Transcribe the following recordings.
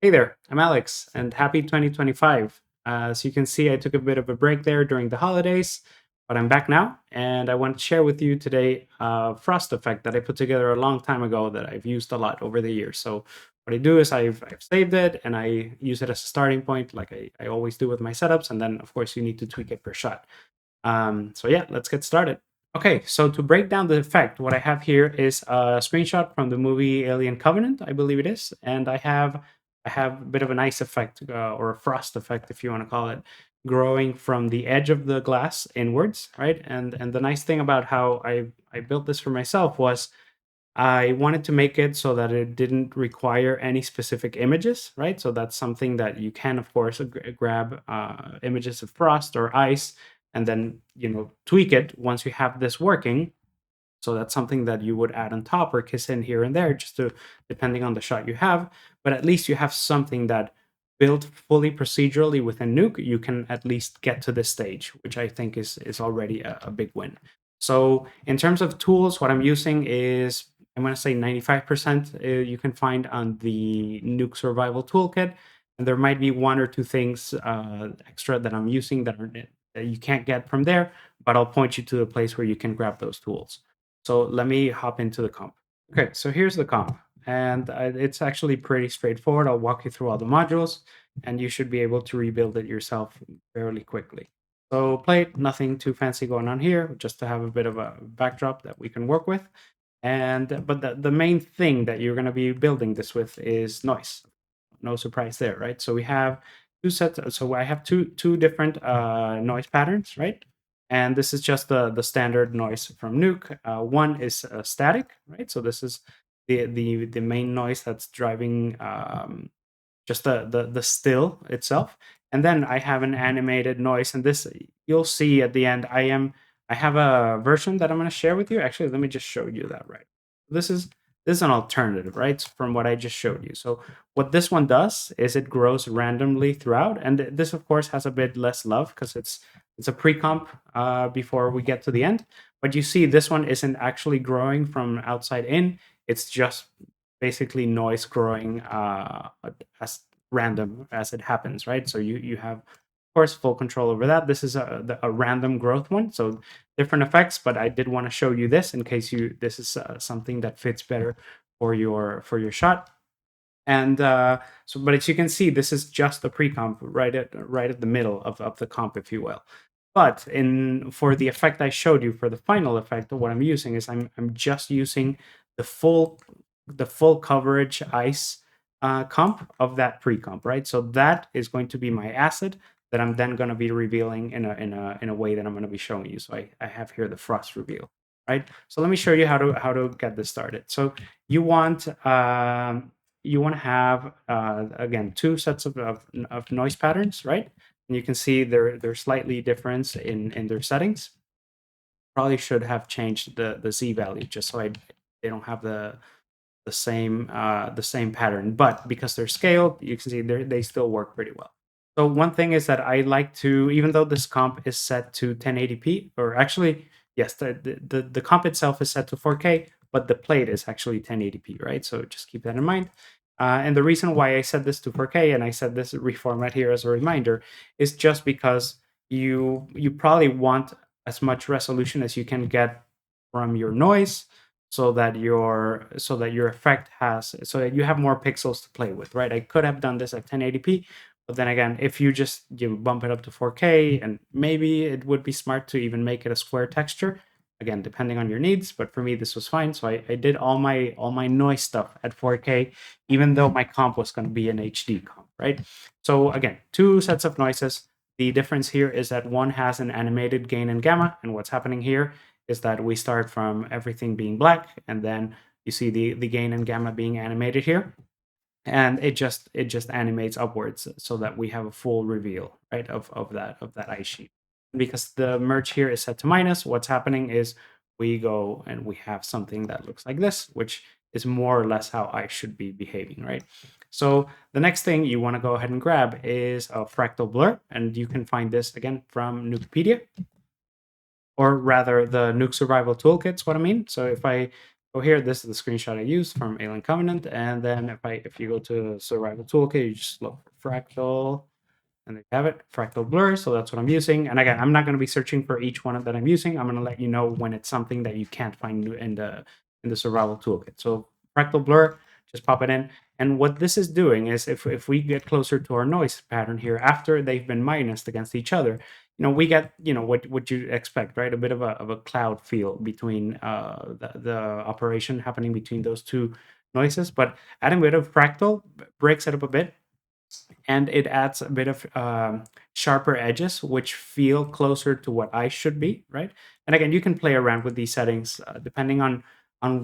Hey there, I'm Alex, and happy 2025. As you can see, I took a bit of a break there during the holidays, but I'm back now, and I want to share with you today a frost effect that I put together a long time ago that I've used a lot over the years. So what I do is I've saved it and I use it as a starting point, like I always do with my setups, and then of course you need to tweak it per shot. So yeah, let's get started. Okay, so to break down the effect, what I have here is a screenshot from the movie Alien Covenant, I believe it is, and I have a bit of an ice effect or a frost effect, if you want to call it, growing from the edge of the glass inwards, right? And the nice thing about how I built this for myself was I wanted to make it so that it didn't require any specific images, right? So that's something that you can, of course, grab images of frost or ice and then, tweak it once you have this working. So that's something that you would add on top or kiss in here and there, just to depending on the shot you have. But at least you have something that built fully procedurally within Nuke, you can at least get to this stage, which I think is already a big win. So in terms of tools, what I'm using is I'm going to say 95% you can find on the Nuke Survival Toolkit, and there might be one or two things extra that I'm using that you can't get from there, but I'll point you to a place where you can grab those tools. So let me hop into the comp. Okay, so here's the comp, and it's actually pretty straightforward. I'll walk you through all the modules, and you should be able to rebuild it yourself fairly quickly. So plate, nothing too fancy going on here, just to have a bit of a backdrop that we can work with. But the main thing that you're going to be building this with is noise. No surprise there, right? So we have two sets. So I have two different noise patterns, right? And this is just the standard noise from Nuke. One is static, right? So this is the main noise that's driving just the still itself. And then I have an animated noise, and this you'll see at the end. I have a version that I'm going to share with you. Actually, let me just show you that right. This is an alternative, right, from what I just showed you. So what this one does is it grows randomly throughout, and this of course has a bit less love because it's a pre-comp before we get to the end. But you see, this one isn't actually growing from outside in. It's just basically noise growing as random as it happens, right? So you have, of course, full control over that. This is a random growth one, so different effects. But I did want to show you this in case this is something that fits better for your shot. And but as you can see, this is just the pre-comp right at the middle of the comp, if you will. But for the effect I showed you for the final effect, what I'm using is I'm just using the full coverage ice comp of that pre-comp, right? So that is going to be my asset that I'm then going to be revealing in a way that I'm going to be showing you. So I have here the frost reveal, right? So let me show you how to get this started. So you want to have again two sets of noise patterns, right? And you can see they're slightly different in their settings. Probably should have changed the Z value just so they don't have the same pattern, but because they're scaled, you can see they still work pretty well. So one thing is that I like to, even though this comp is set to 1080p, or actually, yes, the comp itself is set to 4K, but the plate is actually 1080p, right? So just keep that in mind. And the reason why I set this to 4K and I set this reformat here as a reminder is just because you probably want as much resolution as you can get from your noise so that your effect has so that you have more pixels to play with, right? I could have done this at 1080p, but then again, if you just bump it up to 4K, and maybe it would be smart to even make it a square texture, again depending on your needs. But for me, this was fine, so I did all my noise stuff at 4K, even though my comp was going to be an HD comp, right? So again, two sets of noises. The difference here is that one has an animated gain and gamma, and what's happening here is that we start from everything being black, and then you see the gain and gamma being animated here, and it just animates upwards so that we have a full reveal, right, of that ice sheet. And because the merge here is set to minus, what's happening is we go and we have something that looks like this, which is more or less how I should be behaving, right? So the next thing you want to go ahead and grab is a fractal blur, and you can find this again from Nukepedia, or rather the Nuke Survival Toolkit's what I mean. So if I go here. This is the screenshot I used from Alien Covenant. And then if you go to Survival Toolkit, you just look for Fractal, and they have it, Fractal Blur. So that's what I'm using. And again, I'm not going to be searching for each one that I'm using. I'm going to let you know when it's something that you can't find in the Survival Toolkit. So Fractal Blur, just pop it in. And what this is doing is if we get closer to our noise pattern here, after they've been minused against each other, we get, what you expect, right? A bit of a cloud feel between the operation happening between those two noises. But adding a bit of fractal breaks it up a bit, and it adds a bit of sharper edges, which feel closer to what I should be, right? And again, you can play around with these settings depending on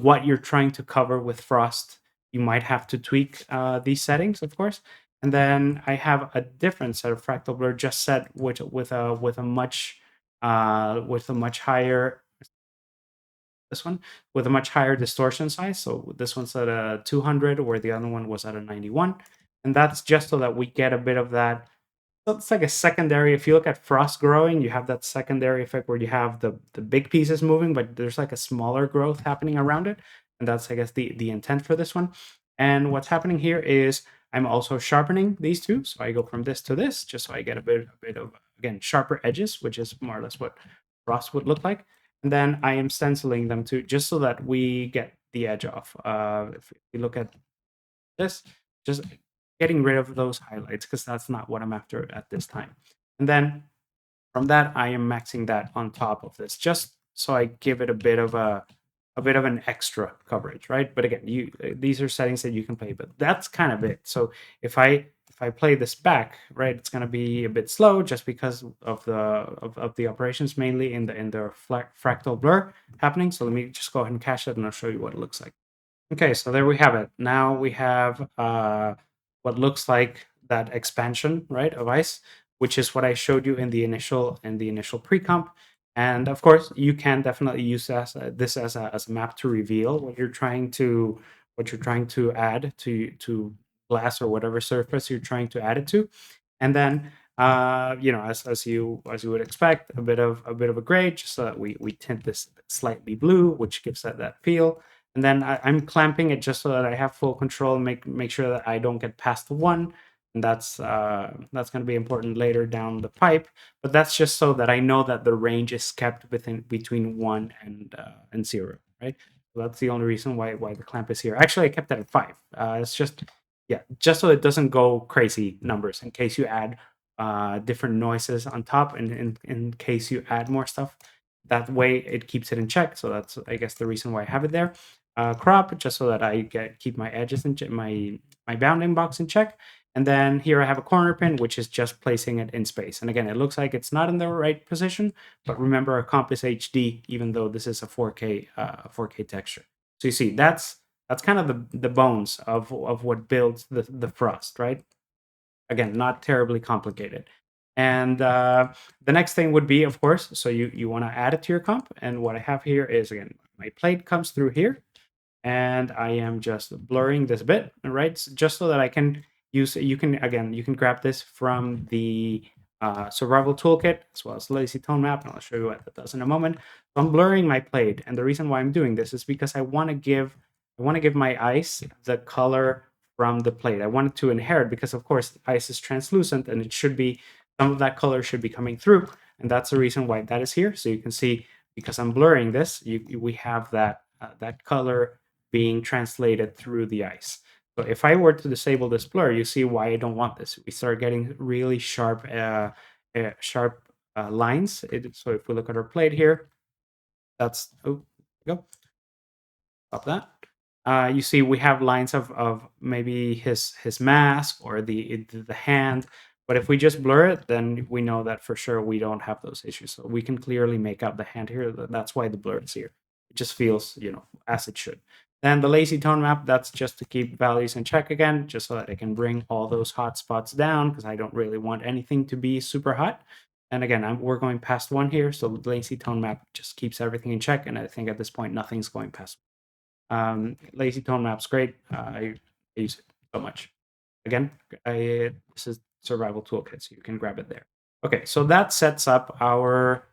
what you're trying to cover with Frost. You might have to tweak these settings, of course. And then I have a different set of fractal blur just set with a much higher, this one with a much higher distortion size. So this one's at a 200, where the other one was at a 91, and that's just so that we get a bit of that. So it's like a secondary. If you look at frost growing, you have that secondary effect where you have the big pieces moving, but there's like a smaller growth happening around it, and that's, I guess, the intent for this one. And what's happening here is I'm also sharpening these two, so I go from this to this, just so I get a bit of, again, sharper edges, which is more or less what frost would look like. And then I am stenciling them too, just so that we get the edge off. If you look at this, just getting rid of those highlights, because that's not what I'm after at this time. And then from that, I am maxing that on top of this, just so I give it a bit of an extra coverage, right? But again, these are settings that you can play, but that's kind of it. So if I play this back, right, it's going to be a bit slow just because of the operations, mainly in the fractal blur happening. So let me just go ahead and cache it, and I'll show you what it looks like. Okay, so there we have it. Now we have what looks like that expansion, right, of ice, which is what I showed you in the initial pre-comp. And of course, you can definitely use this as a map to reveal what you're trying to add to glass or whatever surface you're trying to add it to. And then as you would expect, a bit of a gray, just so that we tint this slightly blue, which gives that feel. And then I'm clamping it just so that I have full control, make sure that I don't get past the 1. And that's going to be important later down the pipe. But that's just so that I know that the range is kept between 1 and 0, right? So that's the only reason why the clamp is here. Actually, I kept it at 5. It's just so it doesn't go crazy numbers in case you add different noises on top, and in case you add more stuff. That way it keeps it in check. So that's, I guess, the reason why I have it there. Crop, just so that I keep my edges in my bounding box in check. And then here I have a corner pin, which is just placing it in space. And again, it looks like it's not in the right position, but remember, our comp is HD, even though this is a 4K texture. So you see, that's kind of the bones of what builds the frost, right? Again, not terribly complicated. And the next thing would be, of course, so you want to add it to your comp. And what I have here is, again, my plate comes through here, and I am just blurring this bit, right? Just so that I can use, you can grab this from the survival toolkit, as well as lazy tone map, and I'll show you what that does in a moment. So I'm blurring my plate, and the reason why I'm doing this is because I want to give my ice the color from the plate. I want it to inherit, because of course ice is translucent, and it should be, some of that color should be coming through, and that's the reason why that is here. So you can see, because I'm blurring this, we have that color being translated through the ice. So if I were to disable this blur, you see why I don't want this. We start getting really sharp lines. So if we look at our plate here, that's, oh, there we go. Stop that. You see we have lines of maybe his mask or the hand. But if we just blur it, then we know that for sure we don't have those issues. So we can clearly make out the hand here. That's why the blur is here. It just feels, as it should. Then the lazy tone map, that's just to keep values in check again, just so that I can bring all those hot spots down, because I don't really want anything to be super hot. And again, we're going past 1 here, so the lazy tone map just keeps everything in check. And I think at this point, nothing's going past 1. Lazy tone map's great. I use it so much. Again, this is survival toolkit, so you can grab it there. Okay, so that sets up our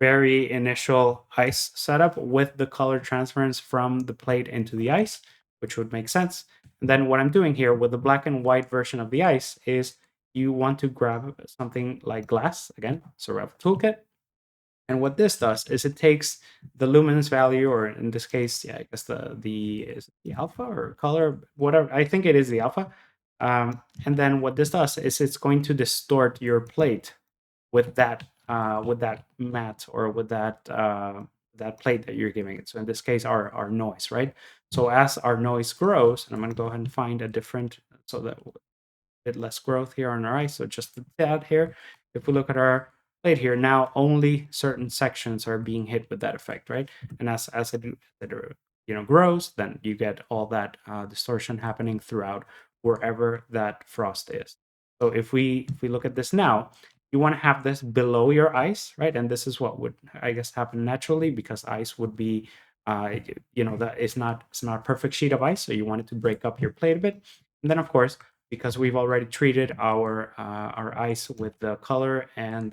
very initial ice setup with the color transference from the plate into the ice, which would make sense. And then what I'm doing here with the black and white version of the ice is you want to grab something like glass, again, so we have a toolkit. And what this does is it takes the luminance value, or in this case, yeah, I guess is it the alpha or color, whatever. I think it is the alpha. And then what this does is it's going to distort your plate with that mat, or with that plate that you're giving it. So in this case, our noise, right? So as our noise grows, and I'm going to go ahead and find a different, so that bit less growth here on our ice. So just a tad here. If we look at our plate here, now only certain sections are being hit with that effect, right? And as it grows, then you get all that distortion happening throughout wherever that frost is. So if we look at this now, you want to have this below your ice, right? And this is what would, I guess, happen naturally, because ice would be that it's not a perfect sheet of ice, so you want it to break up your plate a bit. And then of course, because we've already treated our ice with the color and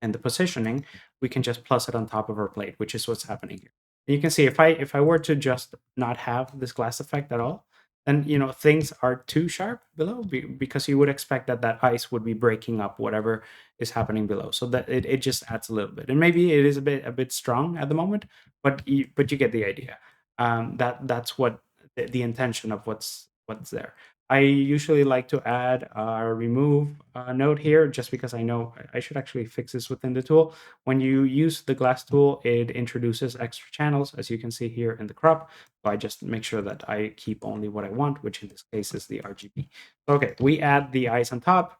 the positioning, we can just plus it on top of our plate, which is what's happening here. And you can see if I were to just not have this glass effect at all, then things are too sharp below, because you would expect that ice would be breaking up whatever is happening below. So that it just adds a little bit, and maybe it is a bit strong at the moment, but you get the idea. That's what the intention of what's there. I usually like to add a remove node here, just because I know I should actually fix this within the tool. When you use the glass tool, it introduces extra channels, as you can see here in the crop. So I just make sure that I keep only what I want, which in this case is the RGB. Okay, we add the ice on top.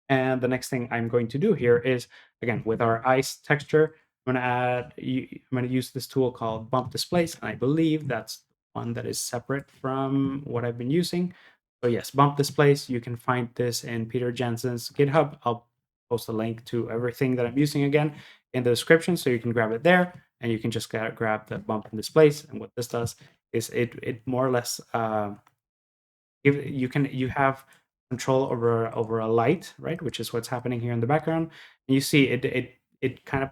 And the next thing I'm going to do here is, again, with our ice texture, I'm going to use this tool called Bump Displace. And I believe that's one that is separate from what I've been using. So yes, Bump Displace, you can find this in Peter Jensen's GitHub. I'll post a link to everything that I'm using again in the description, so you can grab it there, and you can just grab the Bump and Displace. And what this does is it more or less you have control over a light, right, which is what's happening here in the background. And you see it kind of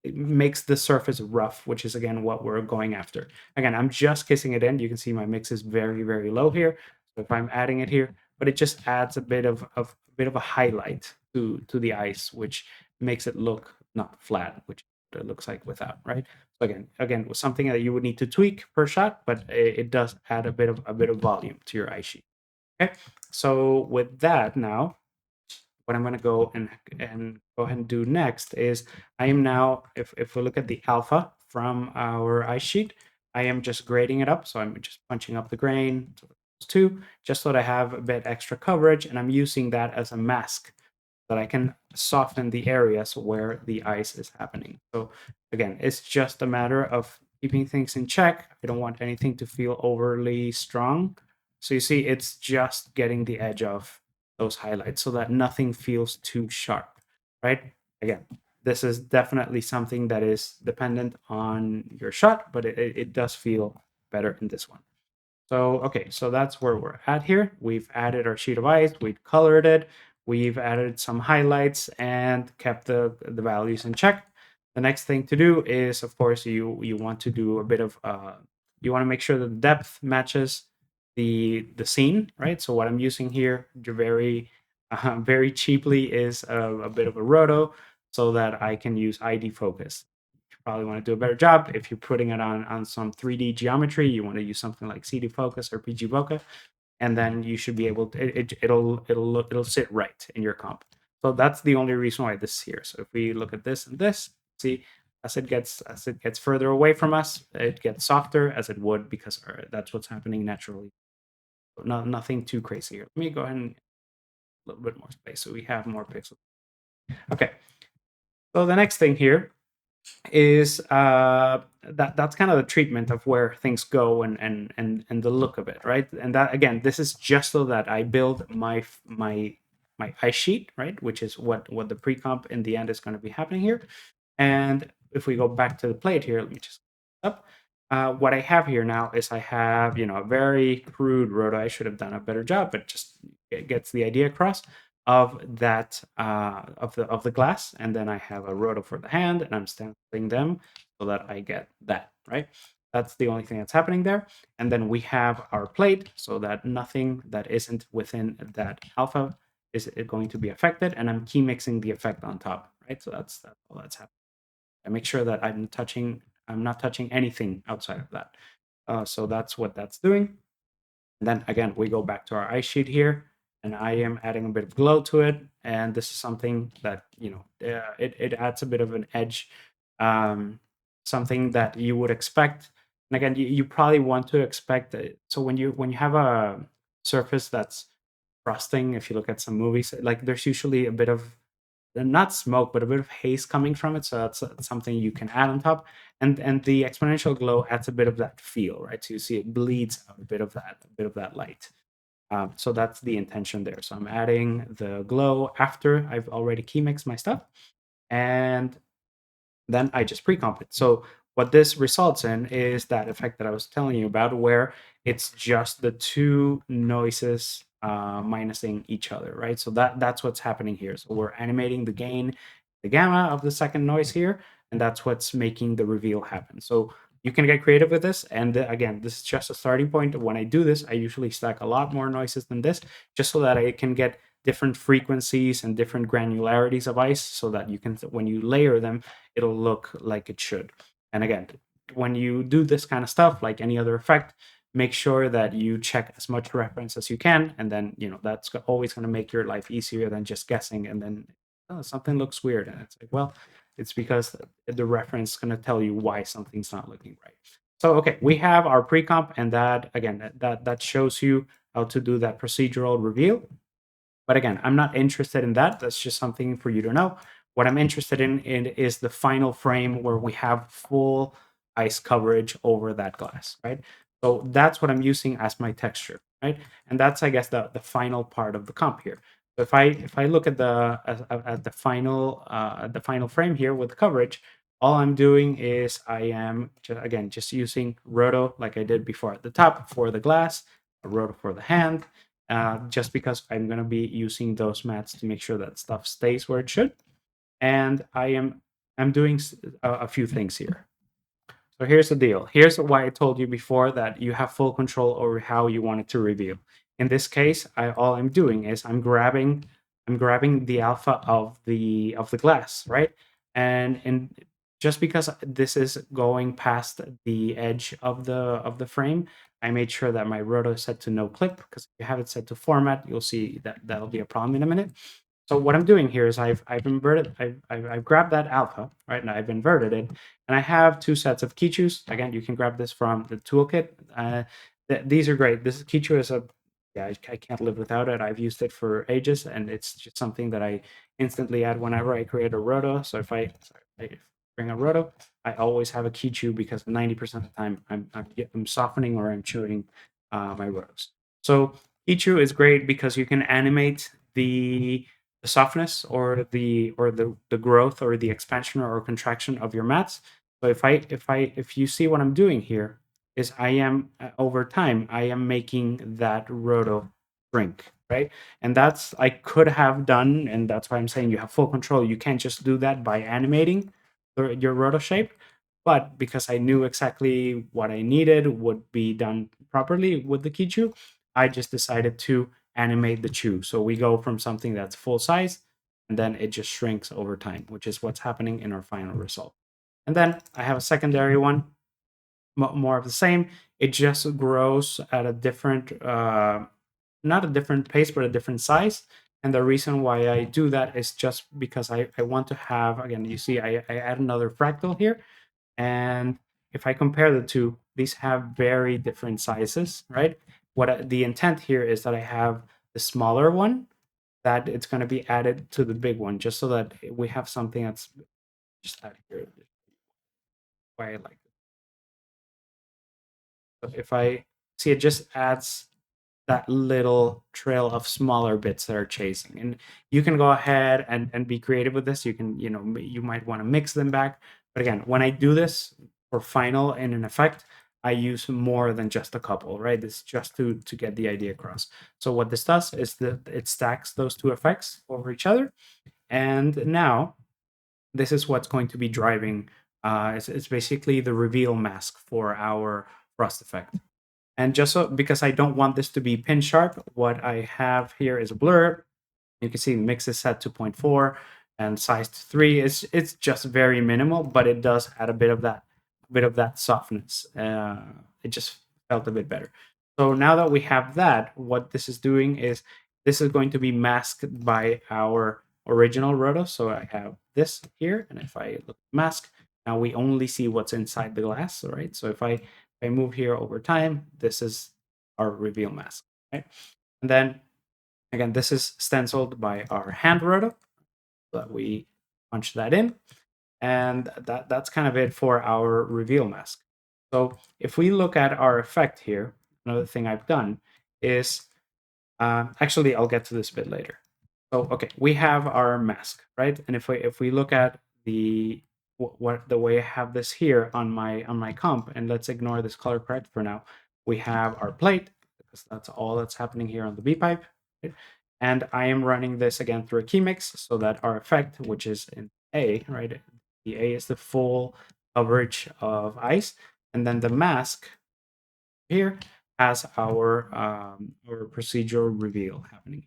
it makes the surface rough, which is again what we're going after. Again, I'm just kissing it in. You can see my mix is very, very low here. So if I'm adding it here, but it just adds a bit of a highlight to the ice, which makes it look not flat, which it looks like without, right? So again, something that you would need to tweak per shot, but it does add a bit of volume to your ice sheet. Okay, so with that now, what I'm going to go and go ahead and do next is I am now, if we look at the alpha from our ice sheet, I am just grading it up. So I'm just punching up the grain to two, just so that I have a bit extra coverage, and I'm using that as a mask that I can soften the areas where the ice is happening. So again, it's just a matter of keeping things in check. I don't want anything to feel overly strong. So you see, it's just getting the edge of those highlights so that nothing feels too sharp, right? Again, this is definitely something that is dependent on your shot, but it does feel better in this one. So, okay, so that's where we're at here. We've added our sheet of ice, we've colored it, we've added some highlights and kept the values in check. The next thing to do is, of course, you want to do a bit of, you want to make sure that the depth matches the scene, right? So what I'm using here very cheaply is a bit of a roto, so that I can use ID focus. Probably want to do a better job. If you're putting it on some 3D geometry, you want to use something like CD Focus or PG Bokeh, and then you should be able to, it'll sit right in your comp. So that's the only reason why this is here. So if we look at this and this, see, as it gets further away from us, it gets softer, as it would, because that's what's happening naturally. So nothing too crazy here. Let me go ahead and a little bit more space so we have more pixels. Okay. So the next thing here is that's kind of the treatment of where things go and the look of it, right? And that, again, this is just so that I build my ice sheet, right, which is what the pre-comp in the end is going to be happening here. And if we go back to the plate here, let me just up. What I have here now is I have a very crude roto. I should have done a better job, but just it gets the idea across. of that of the glass, and then I have a roto for the hand, and I'm stenciling them so that I get that, right? That's the only thing that's happening there. And then we have our plate so that nothing that isn't within that alpha is going to be affected, and I'm key mixing the effect on top, right? So that's all that's happening. I make sure that I'm not touching anything outside of that. So that's what that's doing. And then again, we go back to our ice sheet here, and I am adding a bit of glow to it. And this is something that, it adds a bit of an edge, um, something that you would expect. And again, you probably want to expect it. So when you have a surface that's frosting, if you look at some movies, like there's usually a bit of not smoke, but a bit of haze coming from it. So that's something you can add on top, and the exponential glow adds a bit of that feel, right? So you see it bleeds out a bit of that light. So that's the intention there. So I'm adding the glow after I've already key mixed my stuff, and then I just pre-comp it. So what this results in is that effect that I was telling you about, where it's just the two noises minusing each other, right? So that's what's happening here. So we're animating the gain, the gamma of the second noise here, and that's what's making the reveal happen. So you can get creative with this. And again, this is just a starting point. When I do this, I usually stack a lot more noises than this, just so that I can get different frequencies and different granularities of ice, so that you can, when you layer them, it'll look like it should. And again, when you do this kind of stuff, like any other effect, make sure that you check as much reference as you can, and then that's always going to make your life easier than just guessing. And then something looks weird, and it's like, well, it's because the reference is going to tell you why something's not looking right. So okay, we have our pre-comp, and that again, that shows you how to do that procedural reveal. But again, I'm not interested in that. That's just something for you to know. What I'm interested in is the final frame where we have full ice coverage over that glass, right? So that's what I'm using as my texture, right? And that's, I guess, the final part of the comp here. So if I look at the final frame here with the coverage, all I'm doing is I am just using roto like I did before at the top for the glass, a roto for the hand, just because I'm going to be using those mats to make sure that stuff stays where it should. And I'm doing a few things here. So here's the deal. Here's why I told you before that you have full control over how you want it to reveal. In this case, all I'm doing is I'm grabbing the alpha of the glass, right? And just because this is going past the edge of the frame, I made sure that my roto is set to no clip, because if you have it set to format, you'll see that that'll be a problem in a minute. So what I'm doing here is I've inverted, I've grabbed that alpha, right, and I've inverted it, and I have two sets of keychus. Again, you can grab this from the toolkit. These are great. This keychu is I can't live without it. I've used it for ages, and it's just something that I instantly add whenever I create a roto. So if I bring a roto, I always have a keychu, because 90% of the time I'm softening or I'm chewing my rotos. So keychu is great because you can animate the softness or the growth or the expansion or contraction of your mats. So if you see what I'm doing here, is I am over time I am making that roto shrink, right? And that's I could have done, and that's why I'm saying you have full control. You can't just do that by animating your roto shape, but because I knew exactly what I needed would be done properly with the keychu, I just decided to animate the chew. So we go from something that's full size, and then it just shrinks over time, which is what's happening in our final result. And then I have a secondary one, more of the same. It just grows at a different, not a different pace, but a different size. And the reason why I do that is just because I want to have, again, you see, I add another fractal here. And if I compare the two, these have very different sizes, right? The intent here is that I have the smaller one, that it's going to be added to the big one, just so that we have something that's just out here. Why I like it. So if I see, it just adds that little trail of smaller bits that are chasing, and you can go ahead and be creative with this. You can, you might want to mix them back, but again, when I do this for final in an effect, I use more than just a couple, right? It's just to get the idea across. So what this does is that it stacks those two effects over each other. And now this is what's going to be driving, it's basically the reveal mask for our frost effect. And just so, because I don't want this to be pin sharp, what I have here is a blur. You can see mix is set to 0.4 and size to 3. It's just very minimal, but it does add a bit of that softness. It just felt a bit better. So now that we have that, what this is doing is this is going to be masked by our original roto. So I have this here, and if I look at mask, now we only see what's inside the glass, right? So if I move here over time, this is our reveal mask, right? And then again, this is stenciled by our hand roto, so that we punch that in, and that's kind of it for our reveal mask. So if we look at our effect here, another thing I've done is actually I'll get to this a bit later. So okay, we have our mask, right? And if we look at the the way I have this here on my comp, and let's ignore this color correct for now. We have our plate, because that's all that's happening here on the B pipe. Right? And I am running this again through a key mix so that our effect, which is in A, right? The A is the full coverage of ice, and then the mask here has our procedural reveal happening,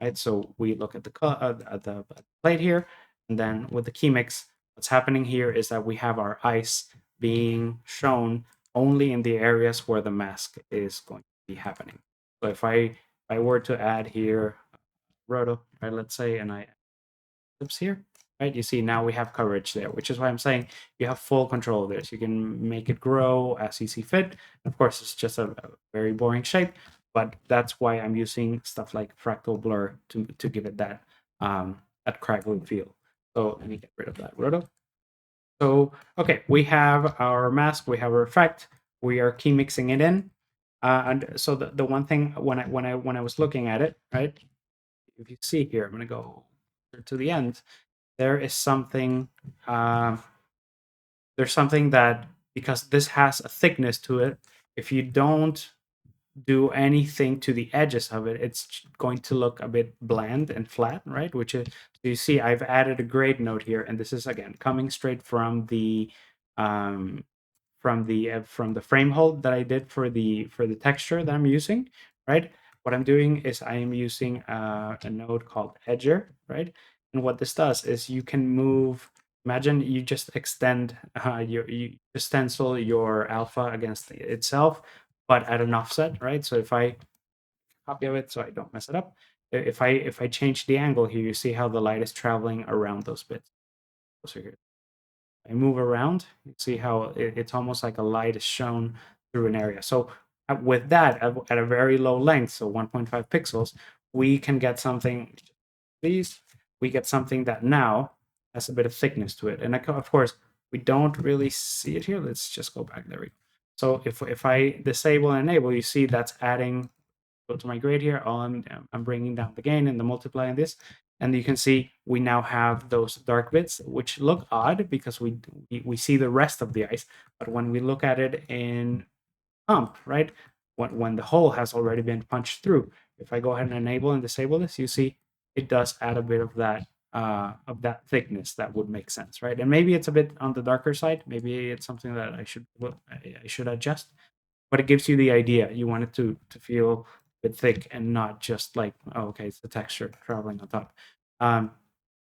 right? So we look at the plate here, and then with the key mix, what's happening here is that we have our ice being shown only in the areas where the mask is going to be happening. So if I were to add here roto, right, let's say, and I clips here, right? You see now we have coverage there, which is why I'm saying you have full control of this. You can make it grow as you see fit. Of course, it's just a very boring shape, but that's why I'm using stuff like fractal blur to give it that crackling feel. So let me get rid of that roto. So okay, we have our mask, we have our effect, we are key mixing it in. And so the one thing when I was looking at it, right? If you see here, I'm gonna go to the end. There is something. There's something that, because this has a thickness to it, if you don't do anything to the edges of it, it's going to look a bit bland and flat, right? Which is, so you see, I've added a grade note here, and this is again coming straight um, from the frame hold that I did for the texture that I'm using, right? What I'm doing is I am using a node called edger, right? And what this does is you can move. Imagine you just extend you just stencil your alpha against itself, but at an offset, right? So if I copy of it so I don't mess it up, if I change the angle here, you see how the light is traveling around those bits. So here, I move around, you see how it's almost like a light is shown through an area. So with that, at a very low length, so 1.5 pixels, we can get something, these, we get something that now has a bit of thickness to it. And of course, we don't really see it here. Let's just go back. There we go. So if I disable and enable, you see that's adding, go to my grade here. I'm bringing down the gain and the multiply in this, and you can see we now have those dark bits, which look odd because we see the rest of the ice, but when we look at it in comp, right, when the hole has already been punched through, if I go ahead and enable and disable this, you see it does add a bit of that thickness that would make sense, right? And maybe it's a bit on the darker side. Maybe it's something that I should adjust, but it gives you the idea. You want it to feel a bit thick and not just like, oh, okay, it's the texture traveling on top. Um,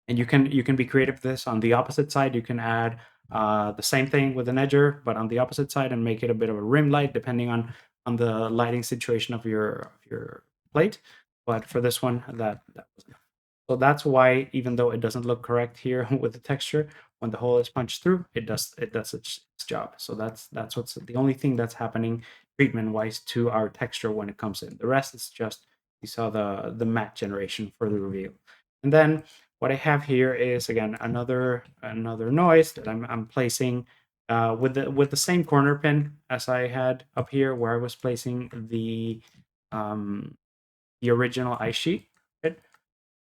and you can be creative with this. On the opposite side, you can add the same thing with an edger, but on the opposite side, and make it a bit of a rim light, depending on the lighting situation of your plate. But for this one, that was enough. So that's why, even though it doesn't look correct here with the texture, when the hole is punched through, it does its job. So that's what's the only thing that's happening treatment wise to our texture when it comes in. The rest is just, you saw the matte generation for the reveal. And then what I have here is again another noise that I'm placing with the same corner pin as I had up here, where I was placing the original ice sheet, right?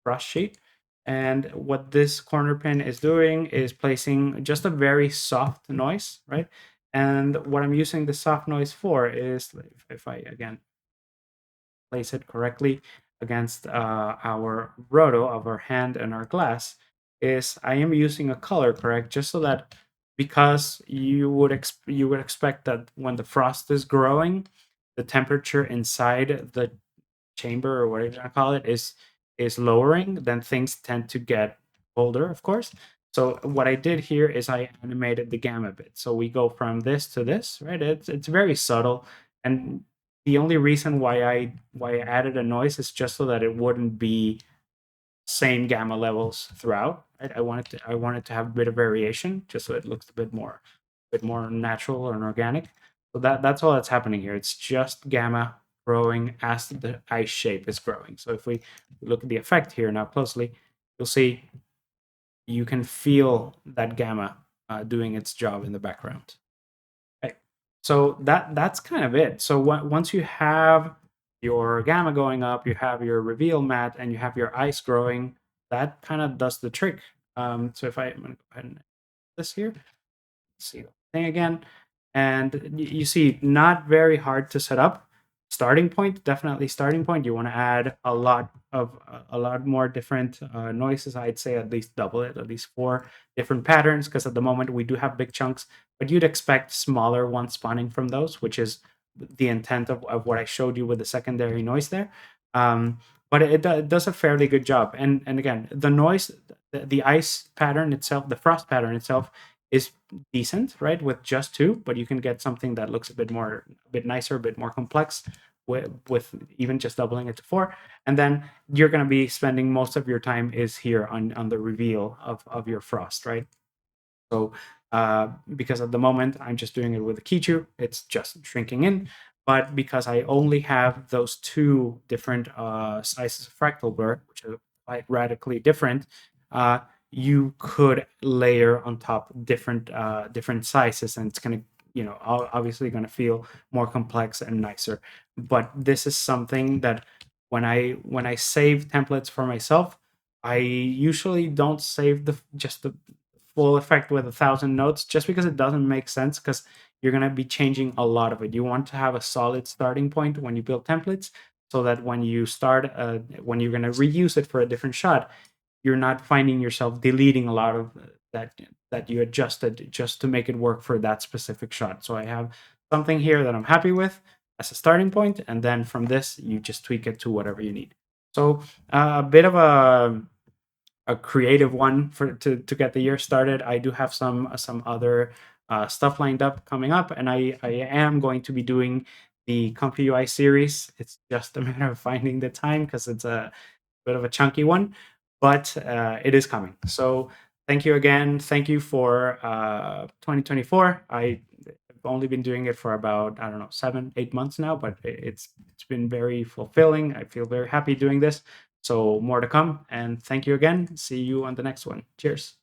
Brush sheet. And what this corner pin is doing is placing just a very soft noise, right? And what I'm using the soft noise for is, if I again place it correctly against our roto of our hand and our glass, is I am using a color correct just so that, because you would expect that when the frost is growing, the temperature inside the chamber, or whatever you want to call it, is lowering, then things tend to get colder, of course. So what I did here is I animated the gamma bit. So we go from this to this, right? It's very subtle, and the only reason why I added a noise is just so that it wouldn't be same gamma levels throughout. Right? I wanted to have a bit of variation, just so it looks a bit more natural and organic. So that's all that's happening here. It's just gamma growing as the ice shape is growing. So if we look at the effect here now closely, you'll see you can feel that gamma doing its job in the background. Okay. So that's kind of it. So once you have your gamma going up, you have your reveal mat, and you have your ice growing, that kind of does the trick. So if I'm going to go ahead and this here, see the thing again, and you see, not very hard to set up. Starting point, definitely starting point. You want to add a lot more different noises. I'd say at least double it, at least 4 different patterns, because at the moment we do have big chunks, but you'd expect smaller ones spawning from those, which is the intent of what I showed you with the secondary noise there. But it does a fairly good job. And again, the noise, the ice pattern itself, the frost pattern itself, is decent, right? With just 2, but you can get something that looks a bit nicer, a bit more complex with even just doubling it to 4. And then you're going to be spending most of your time is here on the reveal of your frost, right? So because at the moment I'm just doing it with a Kichu, it's just shrinking in. But because I only have those 2 different sizes of fractal blur, which are quite radically different, you could layer on top different sizes, and it's going to, obviously going to feel more complex and nicer. But this is something that when I save templates for myself, I usually don't save just the full effect with 1,000 notes, just because it doesn't make sense, because you're going to be changing a lot of it. You want to have a solid starting point when you build templates, so that when you start, when you're going to reuse it for a different shot, you're not finding yourself deleting a lot of that you adjusted just to make it work for that specific shot. So I have something here that I'm happy with as a starting point, and then from this you just tweak it to whatever you need. So a bit of a creative one to get the year started. I do have some other stuff lined up coming up, and I am going to be doing the Comfy UI series. It's just a matter of finding the time, because it's a bit of a chunky one, but it is coming. So thank you again. Thank you for 2024. I've only been doing it for about, I don't know, 7-8 months now, but it's been very fulfilling. I feel very happy doing this. So more to come, and thank you again. See you on the next one. Cheers.